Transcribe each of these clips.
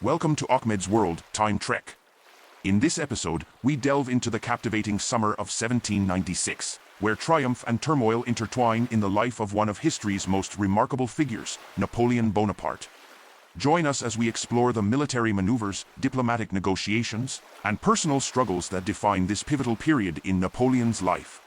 Welcome to Ahmed's World, Time Trek. In this episode, we delve into the captivating summer of 1796, where triumph and turmoil intertwine in the life of one of history's most remarkable figures, Napoleon Bonaparte. Join us as we explore the military maneuvers, diplomatic negotiations, and personal struggles that define this pivotal period in Napoleon's life.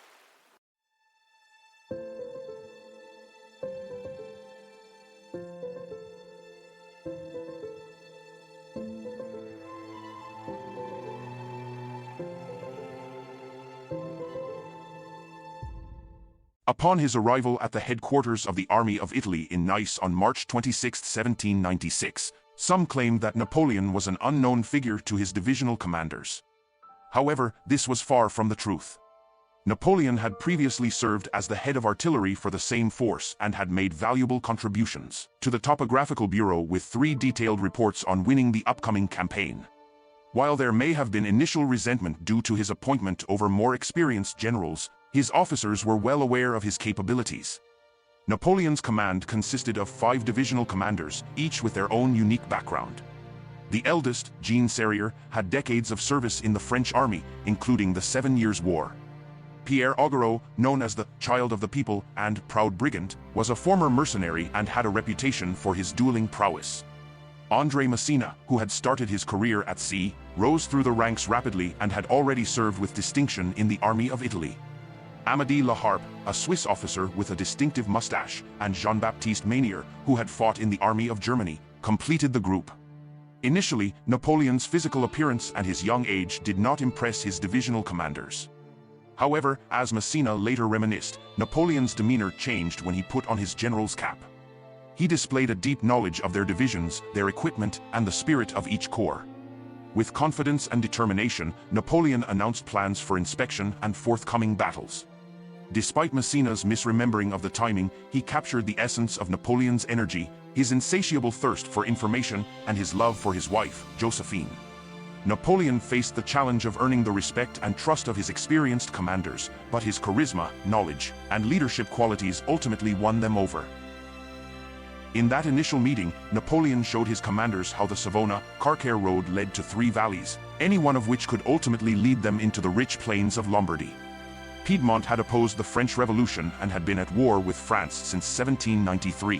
Upon his arrival at the headquarters of the Army of Italy in Nice on March 26, 1796, some claimed that Napoleon was an unknown figure to his divisional commanders. However, this was far from the truth. Napoleon had previously served as the head of artillery for the same force and had made valuable contributions to the Topographical Bureau with 3 detailed reports on winning the upcoming campaign. While there may have been initial resentment due to his appointment over more experienced generals, his officers were well aware of his capabilities. Napoleon's command consisted of 5 divisional commanders, each with their own unique background. The eldest, Jean Serrier, had decades of service in the French army, including the 7 Years' War. Pierre Augereau, known as the Child of the People and Proud Brigand, was a former mercenary and had a reputation for his dueling prowess. André Massena, who had started his career at sea, rose through the ranks rapidly and had already served with distinction in the Army of Italy. Amédée Laharpe, a Swiss officer with a distinctive mustache, and Jean-Baptiste Maynier, who had fought in the Army of Germany, completed the group. Initially, Napoleon's physical appearance and his young age did not impress his divisional commanders. However, as Massena later reminisced, Napoleon's demeanor changed when he put on his general's cap. He displayed a deep knowledge of their divisions, their equipment, and the spirit of each corps. With confidence and determination, Napoleon announced plans for inspection and forthcoming battles. Despite Massena's misremembering of the timing, he captured the essence of Napoleon's energy, his insatiable thirst for information, and his love for his wife, Josephine. Napoleon faced the challenge of earning the respect and trust of his experienced commanders, but his charisma, knowledge, and leadership qualities ultimately won them over. In that initial meeting, Napoleon showed his commanders how the Savona-Carcare road led to 3 valleys, any one of which could ultimately lead them into the rich plains of Lombardy. Piedmont had opposed the French Revolution and had been at war with France since 1793.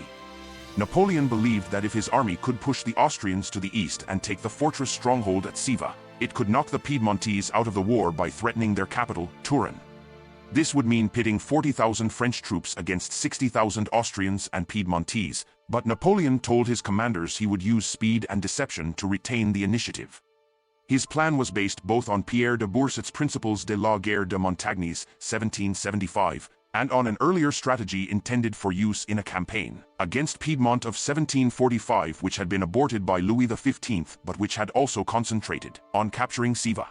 Napoleon believed that if his army could push the Austrians to the east and take the fortress stronghold at Civita, it could knock the Piedmontese out of the war by threatening their capital, Turin. This would mean pitting 40,000 French troops against 60,000 Austrians and Piedmontese, but Napoleon told his commanders he would use speed and deception to retain the initiative. His plan was based both on Pierre de Bourset's Principles de la Guerre de Montagnes, 1775, and on an earlier strategy intended for use in a campaign against Piedmont of 1745, which had been aborted by Louis XV but which had also concentrated on capturing Civita.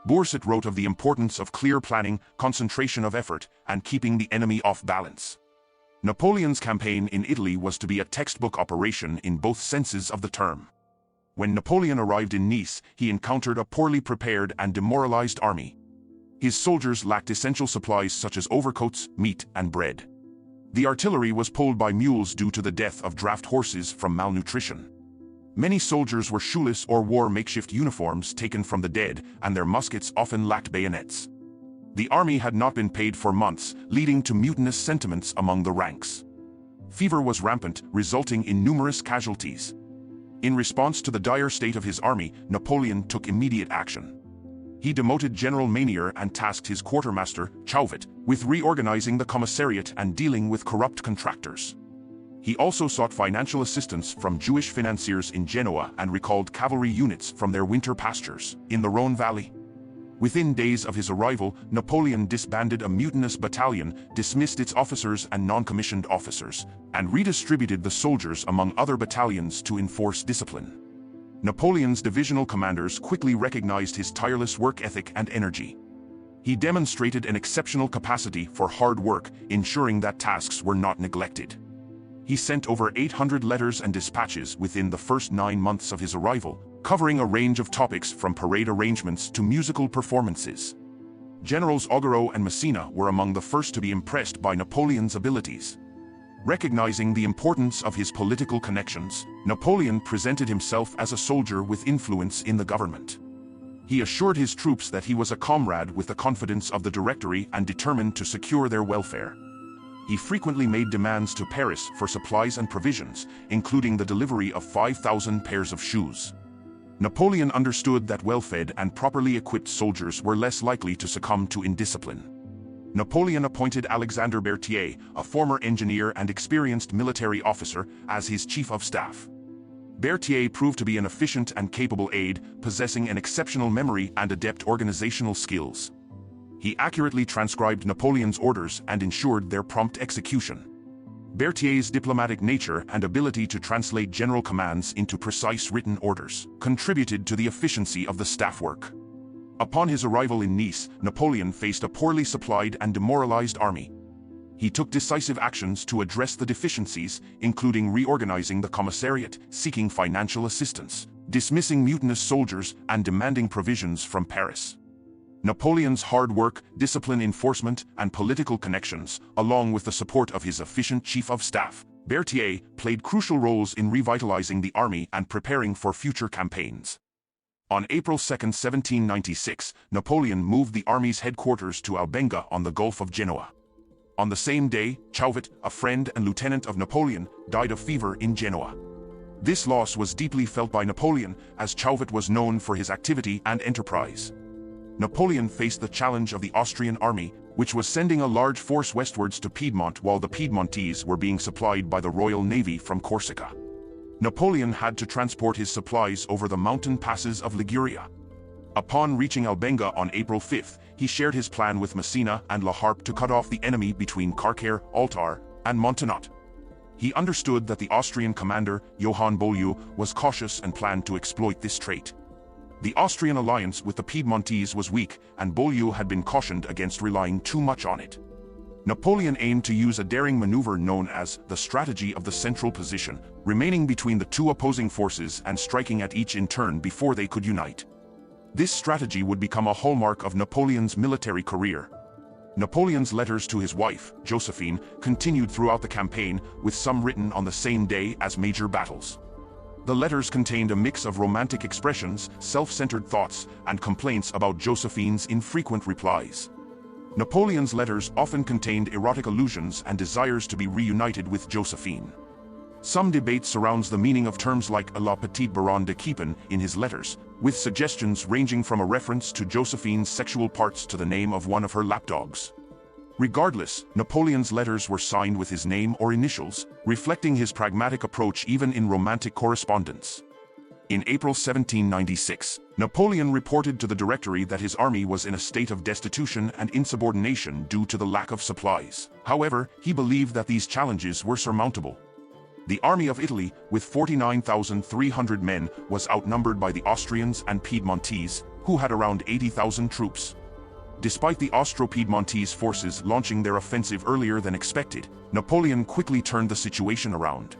Bourset wrote of the importance of clear planning, concentration of effort, and keeping the enemy off balance. Napoleon's campaign in Italy was to be a textbook operation in both senses of the term. When Napoleon arrived in Nice, he encountered a poorly prepared and demoralized army. His soldiers lacked essential supplies such as overcoats, meat, and bread. The artillery was pulled by mules due to the death of draft horses from malnutrition. Many soldiers were shoeless or wore makeshift uniforms taken from the dead, and their muskets often lacked bayonets. The army had not been paid for months, leading to mutinous sentiments among the ranks. Fever was rampant, resulting in numerous casualties. In response to the dire state of his army, Napoleon took immediate action. He demoted General Maynier and tasked his quartermaster, Chauvet, with reorganizing the commissariat and dealing with corrupt contractors. He also sought financial assistance from Jewish financiers in Genoa and recalled cavalry units from their winter pastures in the Rhone Valley. Within days of his arrival, Napoleon disbanded a mutinous battalion, dismissed its officers and non-commissioned officers, and redistributed the soldiers among other battalions to enforce discipline. Napoleon's divisional commanders quickly recognized his tireless work ethic and energy. He demonstrated an exceptional capacity for hard work, ensuring that tasks were not neglected. He sent over 800 letters and dispatches within the first 9 months of his arrival, covering a range of topics from parade arrangements to musical performances. Generals Augereau and Massena were among the first to be impressed by Napoleon's abilities. Recognizing the importance of his political connections, Napoleon presented himself as a soldier with influence in the government. He assured his troops that he was a comrade with the confidence of the Directory and determined to secure their welfare. He frequently made demands to Paris for supplies and provisions, including the delivery of 5,000 pairs of shoes. Napoleon understood that well-fed and properly equipped soldiers were less likely to succumb to indiscipline. Napoleon appointed Alexandre Berthier, a former engineer and experienced military officer, as his chief of staff. Berthier proved to be an efficient and capable aide, possessing an exceptional memory and adept organizational skills. He accurately transcribed Napoleon's orders and ensured their prompt execution. Berthier's diplomatic nature and ability to translate general commands into precise written orders contributed to the efficiency of the staff work. Upon his arrival in Nice, Napoleon faced a poorly supplied and demoralized army. He took decisive actions to address the deficiencies, including reorganizing the commissariat, seeking financial assistance, dismissing mutinous soldiers, and demanding provisions from Paris. Napoleon's hard work, discipline enforcement, and political connections, along with the support of his efficient chief of staff, Berthier, played crucial roles in revitalizing the army and preparing for future campaigns. On April 2, 1796, Napoleon moved the army's headquarters to Albenga on the Gulf of Genoa. On the same day, Chauvet, a friend and lieutenant of Napoleon, died of fever in Genoa. This loss was deeply felt by Napoleon, as Chauvet was known for his activity and enterprise. Napoleon faced the challenge of the Austrian army, which was sending a large force westwards to Piedmont while the Piedmontese were being supplied by the Royal Navy from Corsica. Napoleon had to transport his supplies over the mountain passes of Liguria. Upon reaching Albenga on April 5, he shared his plan with Messina and La Harpe to cut off the enemy between Carcaire, Altar, and Montenot. He understood that the Austrian commander, Johann Beaulieu, was cautious and planned to exploit this trait. The Austrian alliance with the Piedmontese was weak, and Beaulieu had been cautioned against relying too much on it. Napoleon aimed to use a daring maneuver known as the strategy of the central position, remaining between the two opposing forces and striking at each in turn before they could unite. This strategy would become a hallmark of Napoleon's military career. Napoleon's letters to his wife, Josephine, continued throughout the campaign, with some written on the same day as major battles. The letters contained a mix of romantic expressions, self-centered thoughts, and complaints about Josephine's infrequent replies. Napoleon's letters often contained erotic allusions and desires to be reunited with Josephine. Some debate surrounds the meaning of terms like la petite baronne de Kiepen in his letters, with suggestions ranging from a reference to Josephine's sexual parts to the name of one of her lapdogs. Regardless, Napoleon's letters were signed with his name or initials, reflecting his pragmatic approach even in romantic correspondence. In April 1796, Napoleon reported to the Directory that his army was in a state of destitution and insubordination due to the lack of supplies. However, he believed that these challenges were surmountable. The army of Italy, with 49,300 men, was outnumbered by the Austrians and Piedmontese, who had around 80,000 troops. Despite the Austro-Piedmontese forces launching their offensive earlier than expected, Napoleon quickly turned the situation around.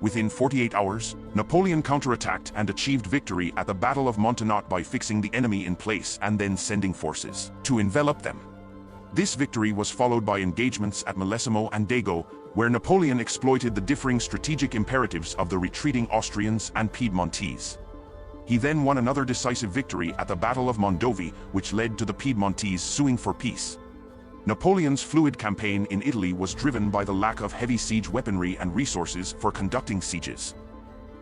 Within 48 hours, Napoleon counterattacked and achieved victory at the Battle of Montenot by fixing the enemy in place and then sending forces to envelop them. This victory was followed by engagements at Millesimo and Dago, where Napoleon exploited the differing strategic imperatives of the retreating Austrians and Piedmontese. He then won another decisive victory at the Battle of Mondovì, which led to the Piedmontese suing for peace. Napoleon's fluid campaign in Italy was driven by the lack of heavy siege weaponry and resources for conducting sieges.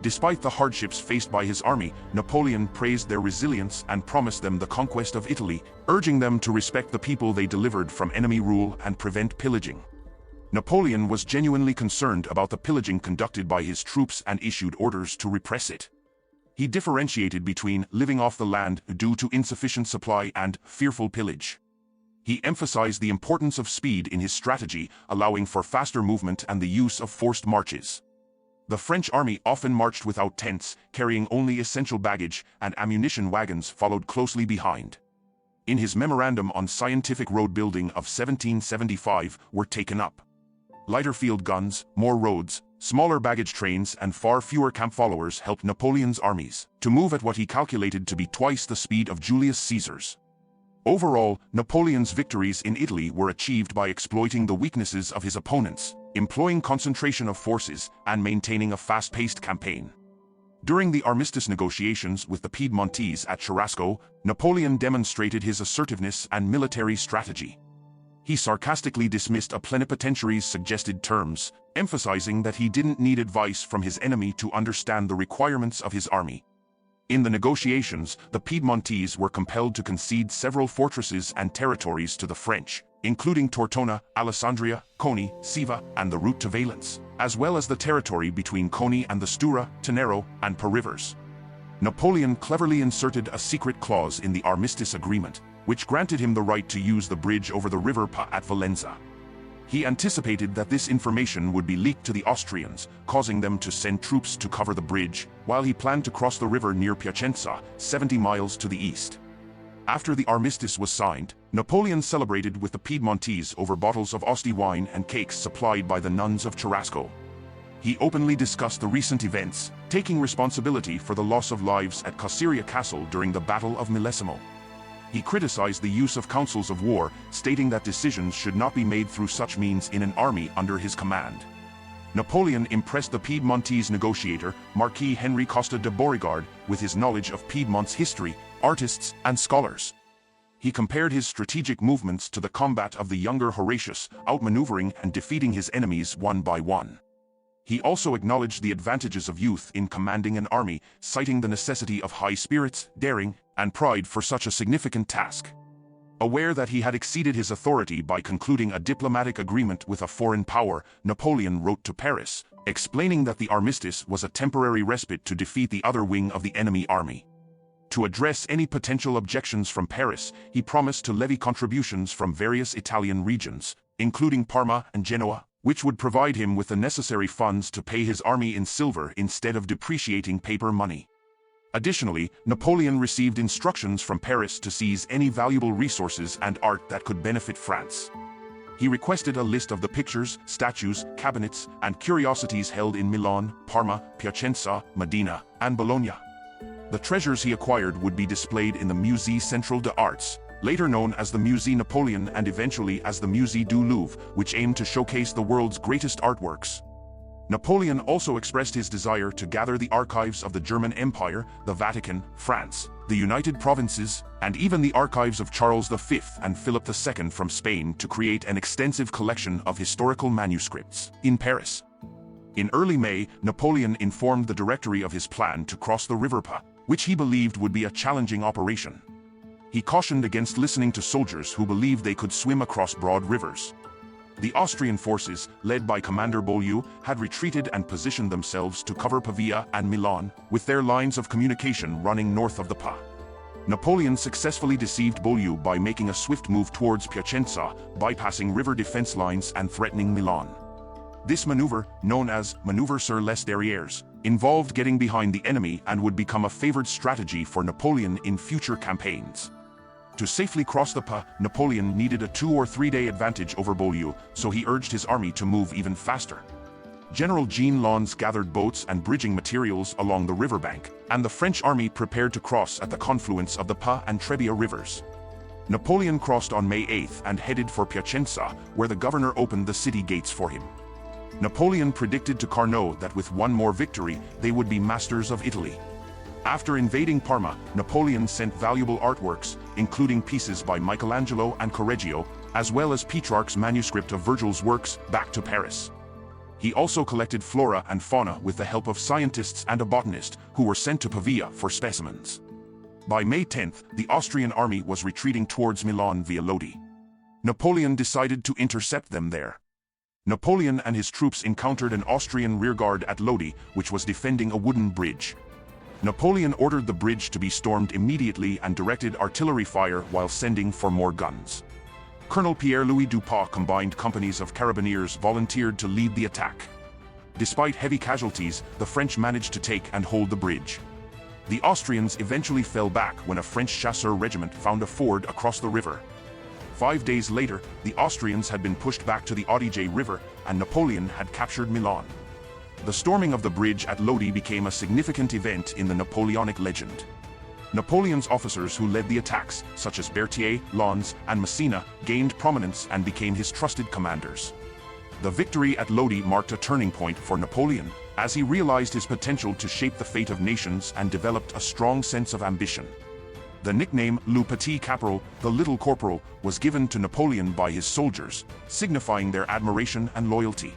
Despite the hardships faced by his army, Napoleon praised their resilience and promised them the conquest of Italy, urging them to respect the people they delivered from enemy rule and prevent pillaging. Napoleon was genuinely concerned about the pillaging conducted by his troops and issued orders to repress it. He differentiated between living off the land due to insufficient supply and fearful pillage. He emphasized the importance of speed in his strategy, allowing for faster movement and the use of forced marches. The French army often marched without tents, carrying only essential baggage, and ammunition wagons followed closely behind. In his memorandum on scientific road building of 1775 were taken up. Lighter field guns, more roads, smaller baggage trains and far fewer camp followers helped Napoleon's armies to move at what he calculated to be twice the speed of Julius Caesar's. Overall, Napoleon's victories in Italy were achieved by exploiting the weaknesses of his opponents, employing concentration of forces, and maintaining a fast-paced campaign. During the armistice negotiations with the Piedmontese at Cherasco, Napoleon demonstrated his assertiveness and military strategy. He sarcastically dismissed a plenipotentiary's suggested terms, emphasizing that he didn't need advice from his enemy to understand the requirements of his army. In the negotiations, the Piedmontese were compelled to concede several fortresses and territories to the French, including Tortona, Alessandria, Coni, Siva, and the route to Valence, as well as the territory between Coni and the Stura, Tenero, and Po rivers. Napoleon cleverly inserted a secret clause in the armistice agreement, which granted him the right to use the bridge over the river Pa at Valenza. He anticipated that this information would be leaked to the Austrians, causing them to send troops to cover the bridge, while he planned to cross the river near Piacenza, 70 miles to the east. After the armistice was signed, Napoleon celebrated with the Piedmontese over bottles of Asti wine and cakes supplied by the nuns of Cherasco. He openly discussed the recent events, taking responsibility for the loss of lives at Caseria Castle during the Battle of Millesimo. He criticized the use of councils of war, stating that decisions should not be made through such means in an army under his command. Napoleon impressed the Piedmontese negotiator, Marquis Henry Costa de Beauregard, with his knowledge of Piedmont's history, artists, and scholars. He compared his strategic movements to the combat of the younger Horatius, outmaneuvering and defeating his enemies one by one. He also acknowledged the advantages of youth in commanding an army, citing the necessity of high spirits, daring, and pride for such a significant task. Aware that he had exceeded his authority by concluding a diplomatic agreement with a foreign power, Napoleon wrote to Paris, explaining that the armistice was a temporary respite to defeat the other wing of the enemy army. To address any potential objections from Paris, he promised to levy contributions from various Italian regions, including Parma and Genoa, which would provide him with the necessary funds to pay his army in silver instead of depreciating paper money. Additionally, Napoleon received instructions from Paris to seize any valuable resources and art that could benefit France. He requested a list of the pictures, statues, cabinets, and curiosities held in Milan, Parma, Piacenza, Modena, and Bologna. The treasures he acquired would be displayed in the Musée Central des Arts, later known as the Musée Napoleon and eventually as the Musée du Louvre, which aimed to showcase the world's greatest artworks. Napoleon also expressed his desire to gather the archives of the German Empire, the Vatican, France, the United Provinces, and even the archives of Charles V and Philip II from Spain to create an extensive collection of historical manuscripts in Paris. In early May, Napoleon informed the Directory of his plan to cross the River Pa, which he believed would be a challenging operation. He cautioned against listening to soldiers who believed they could swim across broad rivers. The Austrian forces, led by Commander Beaulieu, had retreated and positioned themselves to cover Pavia and Milan, with their lines of communication running north of the Pa. Napoleon successfully deceived Beaulieu by making a swift move towards Piacenza, bypassing river defense lines and threatening Milan. This maneuver, known as Maneuver sur les derrières, involved getting behind the enemy and would become a favored strategy for Napoleon in future campaigns. To safely cross the Pa, Napoleon needed a 2 or 3 day advantage over Beaulieu, so he urged his army to move even faster. General Jean Lannes gathered boats and bridging materials along the riverbank, and the French army prepared to cross at the confluence of the Pa and Trebbia rivers. Napoleon crossed on May 8 and headed for Piacenza, where the governor opened the city gates for him. Napoleon predicted to Carnot that with one more victory, they would be masters of Italy. After invading Parma, Napoleon sent valuable artworks, including pieces by Michelangelo and Correggio, as well as Petrarch's manuscript of Virgil's works, back to Paris. He also collected flora and fauna with the help of scientists and a botanist, who were sent to Pavia for specimens. By May 10, the Austrian army was retreating towards Milan via Lodi. Napoleon decided to intercept them there. Napoleon and his troops encountered an Austrian rearguard at Lodi, which was defending a wooden bridge. Napoleon ordered the bridge to be stormed immediately and directed artillery fire while sending for more guns. Colonel Pierre-Louis Dupas combined companies of carabineers volunteered to lead the attack. Despite heavy casualties, the French managed to take and hold the bridge. The Austrians eventually fell back when a French chasseur regiment found a ford across the river. 5 days later, the Austrians had been pushed back to the Adige River, and Napoleon had captured Milan. The storming of the bridge at Lodi became a significant event in the Napoleonic legend. Napoleon's officers who led the attacks, such as Berthier, Lens, and Messina, gained prominence and became his trusted commanders. The victory at Lodi marked a turning point for Napoleon, as he realized his potential to shape the fate of nations and developed a strong sense of ambition. The nickname Le Petit Caporal, the Little Corporal, was given to Napoleon by his soldiers, signifying their admiration and loyalty.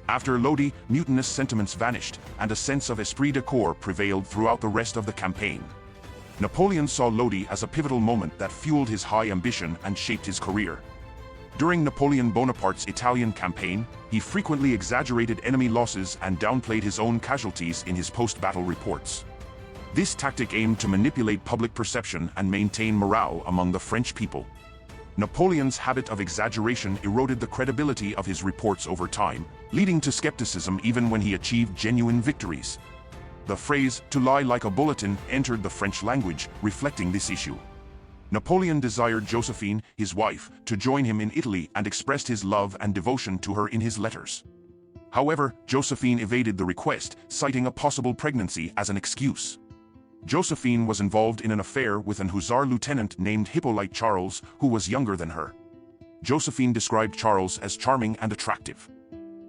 After Lodi, mutinous sentiments vanished, and a sense of esprit de corps prevailed throughout the rest of the campaign. Napoleon saw Lodi as a pivotal moment that fueled his high ambition and shaped his career. During Napoleon Bonaparte's Italian campaign, he frequently exaggerated enemy losses and downplayed his own casualties in his post-battle reports. This tactic aimed to manipulate public perception and maintain morale among the French people. Napoleon's habit of exaggeration eroded the credibility of his reports over time, leading to skepticism even when he achieved genuine victories. The phrase, "to lie like a bulletin," entered the French language, reflecting this issue. Napoleon desired Josephine, his wife, to join him in Italy and expressed his love and devotion to her in his letters. However, Josephine evaded the request, citing a possible pregnancy as an excuse. Josephine was involved in an affair with an hussar lieutenant named Hippolyte Charles, who was younger than her. Josephine described Charles as charming and attractive.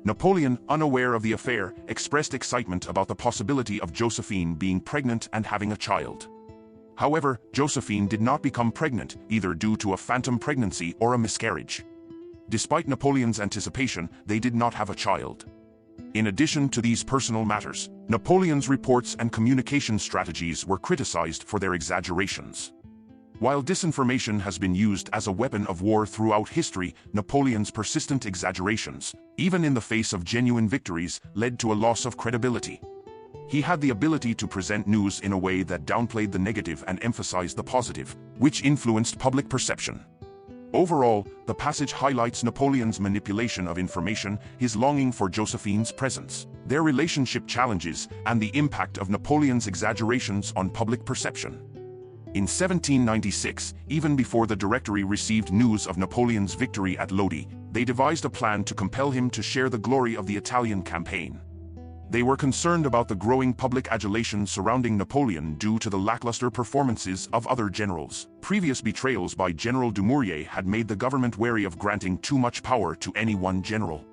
Napoleon, unaware of the affair, expressed excitement about the possibility of Josephine being pregnant and having a child. However, Josephine did not become pregnant, either due to a phantom pregnancy or a miscarriage. Despite Napoleon's anticipation, they did not have a child. In addition to these personal matters, Napoleon's reports and communication strategies were criticized for their exaggerations. While disinformation has been used as a weapon of war throughout history, Napoleon's persistent exaggerations, even in the face of genuine victories, led to a loss of credibility. He had the ability to present news in a way that downplayed the negative and emphasized the positive, which influenced public perception. Overall, the passage highlights Napoleon's manipulation of information, his longing for Josephine's presence, their relationship challenges, and the impact of Napoleon's exaggerations on public perception. In 1796, even before the Directory received news of Napoleon's victory at Lodi, they devised a plan to compel him to share the glory of the Italian campaign. They were concerned about the growing public adulation surrounding Napoleon due to the lackluster performances of other generals. Previous betrayals by General Dumouriez had made the government wary of granting too much power to any one general.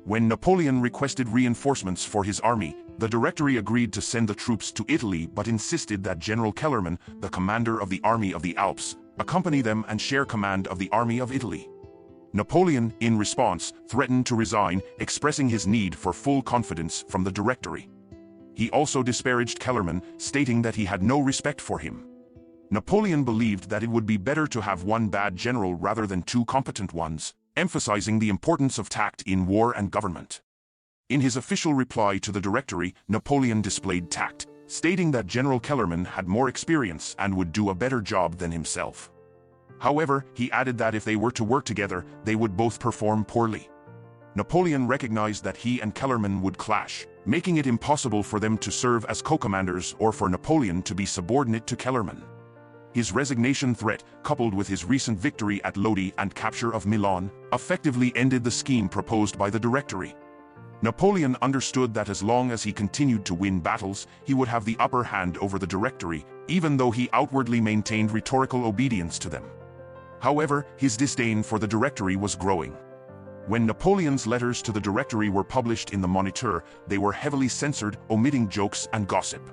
When Napoleon requested reinforcements for his army, the Directory agreed to send the troops to Italy but insisted that General Kellerman, the commander of the Army of the Alps, accompany them and share command of the Army of Italy. Napoleon, in response, threatened to resign, expressing his need for full confidence from the Directory. He also disparaged Kellerman, stating that he had no respect for him. Napoleon believed that it would be better to have one bad general rather than two competent ones, emphasizing the importance of tact in war and government. In his official reply to the Directory, Napoleon displayed tact, stating that General Kellerman had more experience and would do a better job than himself. However, he added that if they were to work together, they would both perform poorly. Napoleon recognized that he and Kellerman would clash, making it impossible for them to serve as co-commanders or for Napoleon to be subordinate to Kellerman. His resignation threat, coupled with his recent victory at Lodi and capture of Milan, effectively ended the scheme proposed by the Directory. Napoleon understood that as long as he continued to win battles, he would have the upper hand over the Directory, even though he outwardly maintained rhetorical obedience to them. However, his disdain for the Directory was growing. When Napoleon's letters to the Directory were published in the Moniteur, they were heavily censored, omitting jokes and gossip.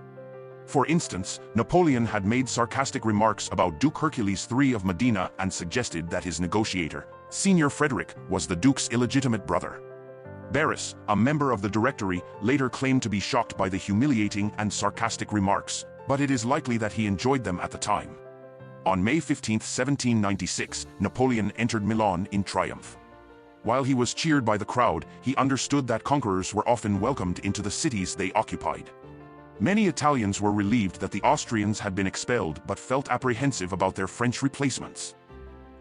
For instance, Napoleon had made sarcastic remarks about Duke Hercules III of Modena and suggested that his negotiator, Senior Frederick, was the Duke's illegitimate brother. Barras, a member of the Directory, later claimed to be shocked by the humiliating and sarcastic remarks, but it is likely that he enjoyed them at the time. On May 15, 1796, Napoleon entered Milan in triumph. While he was cheered by the crowd, he understood that conquerors were often welcomed into the cities they occupied. Many Italians were relieved that the Austrians had been expelled but felt apprehensive about their French replacements.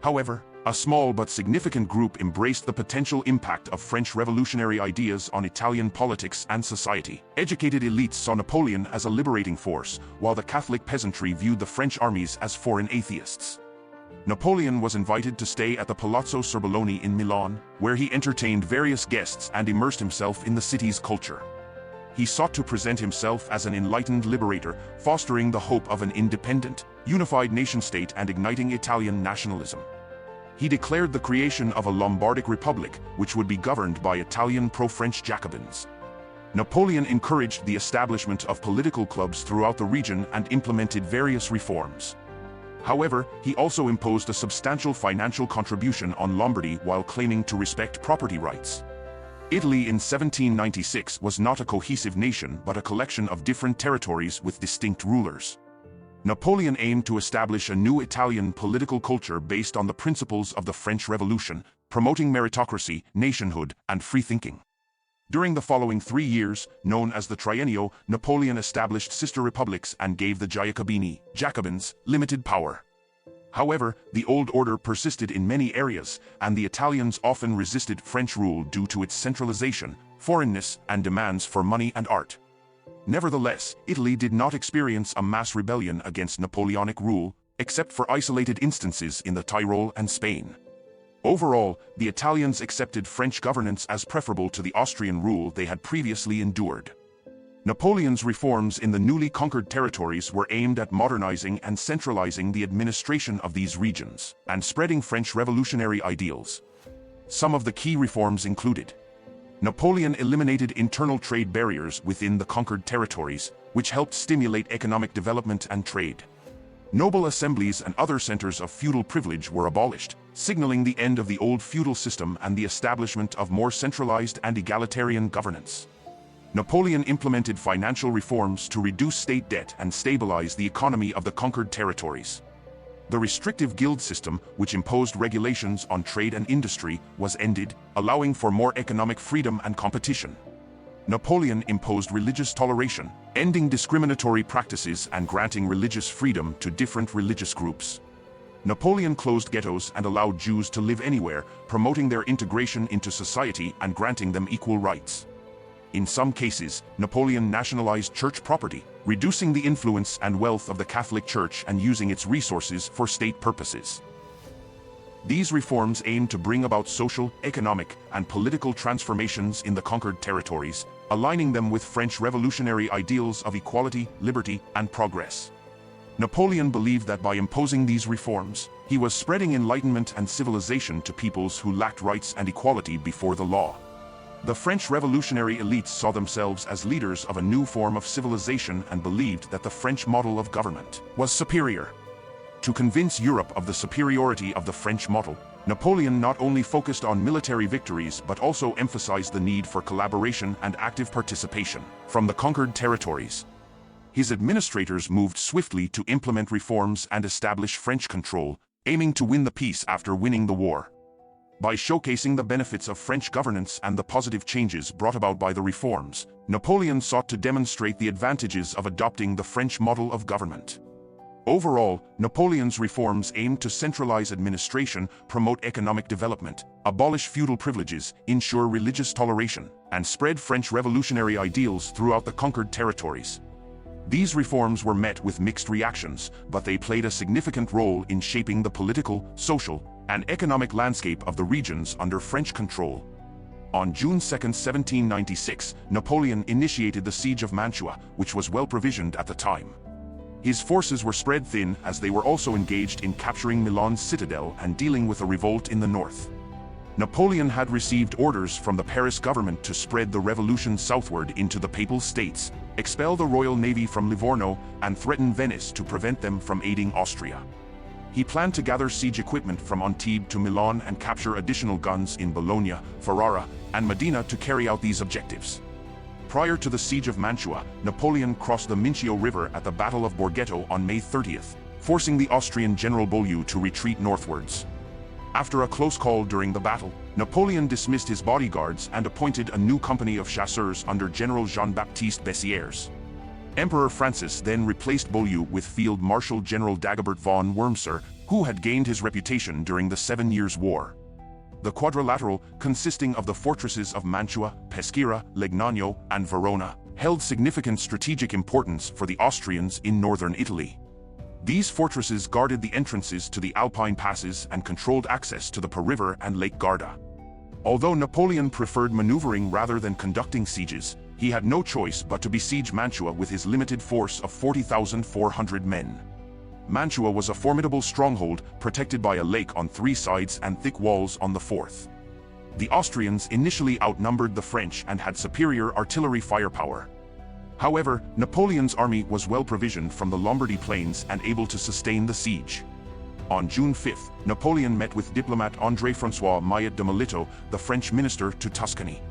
However, a small but significant group embraced the potential impact of French revolutionary ideas on Italian politics and society. Educated elites saw Napoleon as a liberating force, while the Catholic peasantry viewed the French armies as foreign atheists. Napoleon was invited to stay at the Palazzo Serbelloni in Milan, where he entertained various guests and immersed himself in the city's culture. He sought to present himself as an enlightened liberator, fostering the hope of an independent, unified nation-state and igniting Italian nationalism. He declared the creation of a Lombardic republic, which would be governed by Italian pro-French Jacobins. Napoleon encouraged the establishment of political clubs throughout the region and implemented various reforms. However, he also imposed a substantial financial contribution on Lombardy while claiming to respect property rights. Italy in 1796 was not a cohesive nation but a collection of different territories with distinct rulers. Napoleon aimed to establish a new Italian political culture based on the principles of the French Revolution, promoting meritocracy, nationhood, and free-thinking. During the following 3 years, known as the Triennio, Napoleon established sister republics and gave the Jacobins limited power. However, the old order persisted in many areas, and the Italians often resisted French rule due to its centralization, foreignness, and demands for money and art. Nevertheless, Italy did not experience a mass rebellion against Napoleonic rule, except for isolated instances in the Tyrol and Spain. Overall, the Italians accepted French governance as preferable to the Austrian rule they had previously endured. Napoleon's reforms in the newly conquered territories were aimed at modernizing and centralizing the administration of these regions, and spreading French revolutionary ideals. Some of the key reforms included: Napoleon eliminated internal trade barriers within the conquered territories, which helped stimulate economic development and trade. Noble assemblies and other centers of feudal privilege were abolished, signaling the end of the old feudal system and the establishment of more centralized and egalitarian governance. Napoleon implemented financial reforms to reduce state debt and stabilize the economy of the conquered territories. The restrictive guild system, which imposed regulations on trade and industry, was ended, allowing for more economic freedom and competition. Napoleon imposed religious toleration, ending discriminatory practices and granting religious freedom to different religious groups. Napoleon closed ghettos and allowed Jews to live anywhere, promoting their integration into society and granting them equal rights. In some cases, Napoleon nationalized church property, reducing the influence and wealth of the Catholic Church and using its resources for state purposes. These reforms aimed to bring about social, economic, and political transformations in the conquered territories, aligning them with French revolutionary ideals of equality, liberty, and progress. Napoleon believed that by imposing these reforms, he was spreading enlightenment and civilization to peoples who lacked rights and equality before the law. The French revolutionary elites saw themselves as leaders of a new form of civilization and believed that the French model of government was superior. To convince Europe of the superiority of the French model, Napoleon not only focused on military victories but also emphasized the need for collaboration and active participation from the conquered territories. His administrators moved swiftly to implement reforms and establish French control, aiming to win the peace after winning the war. By showcasing the benefits of French governance and the positive changes brought about by the reforms, Napoleon sought to demonstrate the advantages of adopting the French model of government. Overall, Napoleon's reforms aimed to centralize administration, promote economic development, abolish feudal privileges, ensure religious toleration, and spread French revolutionary ideals throughout the conquered territories. These reforms were met with mixed reactions, but they played a significant role in shaping the political, social, and economic landscape of the regions under French control. On June 2, 1796, Napoleon initiated the siege of Mantua, which was well provisioned at the time. His forces were spread thin as they were also engaged in capturing Milan's citadel and dealing with a revolt in the north. Napoleon had received orders from the Paris government to spread the revolution southward into the Papal States, expel the Royal Navy from Livorno, and threaten Venice to prevent them from aiding Austria. He planned to gather siege equipment from Antibes to Milan and capture additional guns in Bologna, Ferrara, and Modena to carry out these objectives. Prior to the siege of Mantua, Napoleon crossed the Mincio River at the Battle of Borghetto on May 30th, forcing the Austrian General Beaulieu to retreat northwards. After a close call during the battle, Napoleon dismissed his bodyguards and appointed a new company of chasseurs under General Jean-Baptiste Bessières. Emperor Francis then replaced Beaulieu with Field Marshal General Dagobert von Wurmser, who had gained his reputation during the 7 Years' War. The quadrilateral, consisting of the fortresses of Mantua, Peschiera, Legnano, and Verona, held significant strategic importance for the Austrians in northern Italy. These fortresses guarded the entrances to the Alpine passes and controlled access to the Po River and Lake Garda. Although Napoleon preferred maneuvering rather than conducting sieges, He had no choice but to besiege Mantua with his limited force of 40,400 men. Mantua was a formidable stronghold, protected by a lake on 3 sides and thick walls on the 4th. The Austrians initially outnumbered the French and had superior artillery firepower. However, Napoleon's army was well provisioned from the Lombardy plains and able to sustain the siege. On June 5, Napoleon met with diplomat André-François Maillet de Melito, the French minister to Tuscany.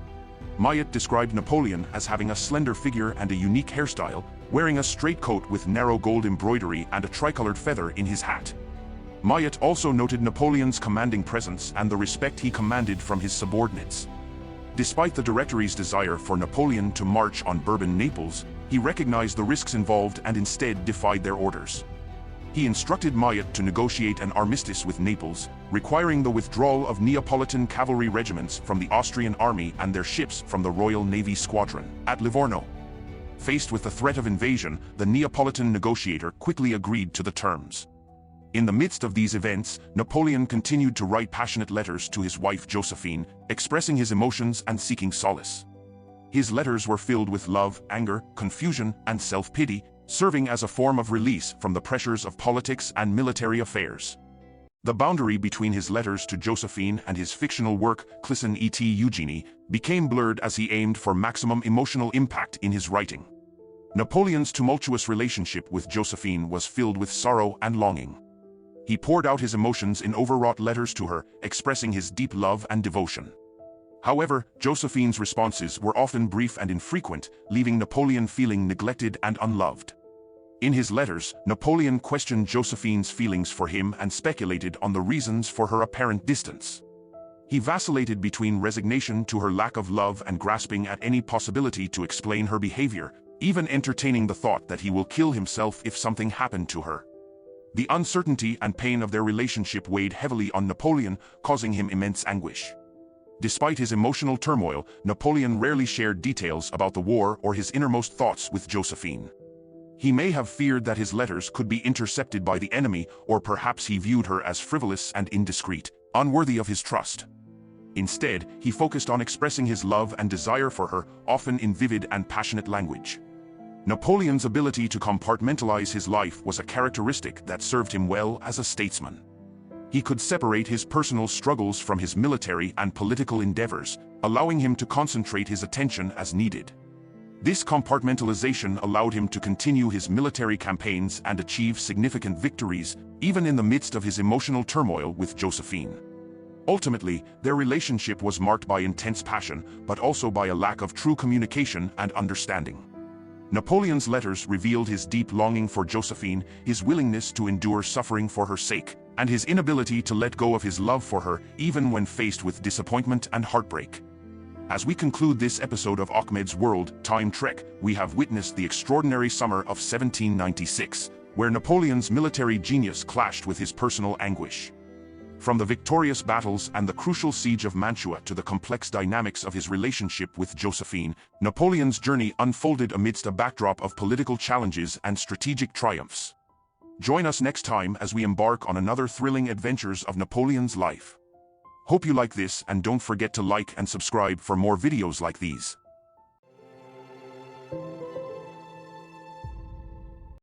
Maillet described Napoleon as having a slender figure and a unique hairstyle, wearing a straight coat with narrow gold embroidery and a tricolored feather in his hat. Maillet also noted Napoleon's commanding presence and the respect he commanded from his subordinates. Despite the Directory's desire for Napoleon to march on Bourbon Naples, he recognized the risks involved and instead defied their orders. He instructed Maillet to negotiate an armistice with Naples, requiring the withdrawal of Neapolitan cavalry regiments from the Austrian army and their ships from the Royal Navy Squadron at Livorno. Faced with the threat of invasion, the Neapolitan negotiator quickly agreed to the terms. In the midst of these events, Napoleon continued to write passionate letters to his wife Josephine, expressing his emotions and seeking solace. His letters were filled with love, anger, confusion, and self-pity, serving as a form of release from the pressures of politics and military affairs. The boundary between his letters to Josephine and his fictional work, Clisson et Eugenie, became blurred as he aimed for maximum emotional impact in his writing. Napoleon's tumultuous relationship with Josephine was filled with sorrow and longing. He poured out his emotions in overwrought letters to her, expressing his deep love and devotion. However, Josephine's responses were often brief and infrequent, leaving Napoleon feeling neglected and unloved. In his letters, Napoleon questioned Josephine's feelings for him and speculated on the reasons for her apparent distance. He vacillated between resignation to her lack of love and grasping at any possibility to explain her behavior, even entertaining the thought that he will kill himself if something happened to her. The uncertainty and pain of their relationship weighed heavily on Napoleon, causing him immense anguish. Despite his emotional turmoil, Napoleon rarely shared details about the war or his innermost thoughts with Josephine. He may have feared that his letters could be intercepted by the enemy, or perhaps he viewed her as frivolous and indiscreet, unworthy of his trust. Instead, he focused on expressing his love and desire for her, often in vivid and passionate language. Napoleon's ability to compartmentalize his life was a characteristic that served him well as a statesman. He could separate his personal struggles from his military and political endeavors, allowing him to concentrate his attention as needed. This compartmentalization allowed him to continue his military campaigns and achieve significant victories, even in the midst of his emotional turmoil with Josephine. Ultimately, their relationship was marked by intense passion, but also by a lack of true communication and understanding. Napoleon's letters revealed his deep longing for Josephine, his willingness to endure suffering for her sake, and his inability to let go of his love for her, even when faced with disappointment and heartbreak. As we conclude this episode of Ahmed's World Time Trek, we have witnessed the extraordinary summer of 1796, where Napoleon's military genius clashed with his personal anguish. From the victorious battles and the crucial siege of Mantua to the complex dynamics of his relationship with Josephine, Napoleon's journey unfolded amidst a backdrop of political challenges and strategic triumphs. Join us next time as we embark on another thrilling adventures of Napoleon's life. Hope you like this, and don't forget to like and subscribe for more videos like these.